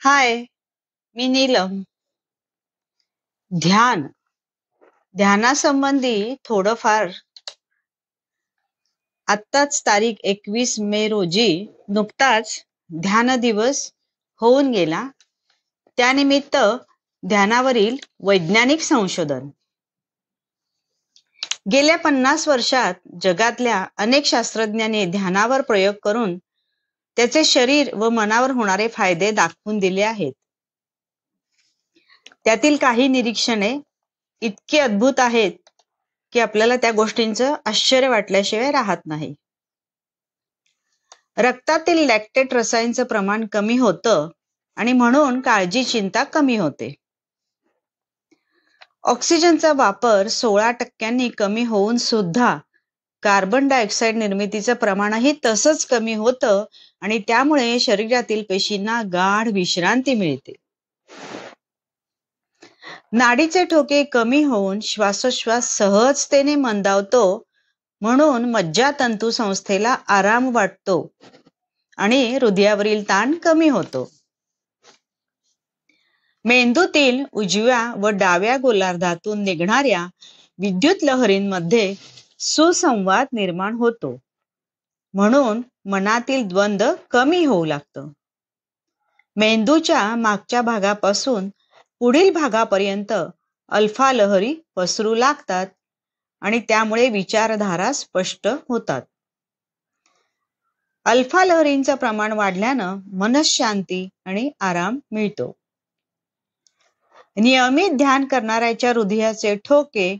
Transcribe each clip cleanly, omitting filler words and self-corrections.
हाय, मी नीलम. ध्यान, ध्यानासंबंधी थोडंफार आत्ताच तारीख 21 मे रोजी नुकताच ध्यान दिवस होऊन गेला. त्यानिमित्त ध्यानावरील वैज्ञानिक संशोधन. गेल्या 50 वर्षात जगातल्या अनेक शास्त्रज्ञांनी ध्यानावर प्रयोग करून त्याचे शरीर व मनावर होणारे फायदे दाखवून दिले आहेत. त्यातील काही निरीक्षणे इतकी अद्भुत आहेत की आपल्याला त्या गोष्टींचं आश्चर्य वाटल्याशिवाय राहत नाही. रक्तातील लॅक्टेट रसायनचं प्रमाण कमी होतं आणि म्हणून काळजी चिंता कमी होते. ऑक्सिजनचा वापर 16% कमी होऊन सुद्धा कार्बन डायऑक्साईड निर्मितीचं प्रमाणही तसंच कमी होतं आणि त्यामुळे शरीरातील पेशींना गाढ विश्रांती मिळते. नाडीचे ठोके कमी होऊन श्वासोश्वास सहजतेने मंदावतो, म्हणून मज्जातंतू संस्थेला आराम वाटतो आणि हृदयावरील ताण कमी होतो. मेंदूतील उजव्या व डाव्या गोलार्धातून निघणाऱ्या विद्युत लहरींमध्ये सुसंवाद निर्माण होतो, म्हणून मनातील द्वंद्व कमी होऊ लागतं. मेंदूच्या मागच्या भागापासून पुढील भागापर्यंत अल्फा लहरी पसरू लागतात आणि त्यामुळे विचारधारा स्पष्ट होतात. अल्फा लहरींचं प्रमाण वाढल्यानं मनःशांती आणि आराम मिळतो. नियमित ध्यान करणाऱ्याच्या हृदयाचे ठोके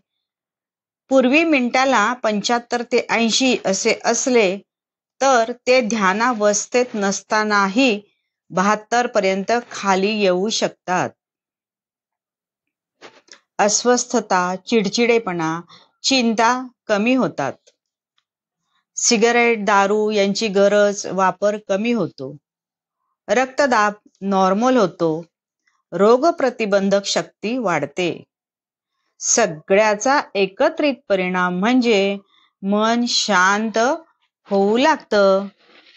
पूर्वी मिनिटाला 75 ते 80 असे असले तर ते ध्यानावस्थेत नसतानाही 72 पर्यंत खाली येऊ शकतात. अस्वस्थता, चिडचिडेपणा, चिंता कमी होतात. सिगारेट, दारू यांची वापर कमी होतो. रक्तदाब नॉर्मल होतो. रोगप्रतिबंधक शक्ती वाढते. सगळ्याचा एकत्रित परिणाम म्हणजे मन शांत होऊ लागतं.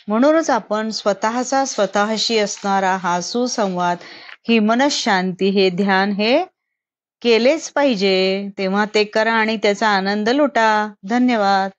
म्हणूनच आपण स्वतःशी असणारा हा सुसंवाद, ही मनःशांती, हे ध्यान हे केलेच पाहिजे. तेव्हा ते करा आणि त्याचा आनंद लुटा. धन्यवाद.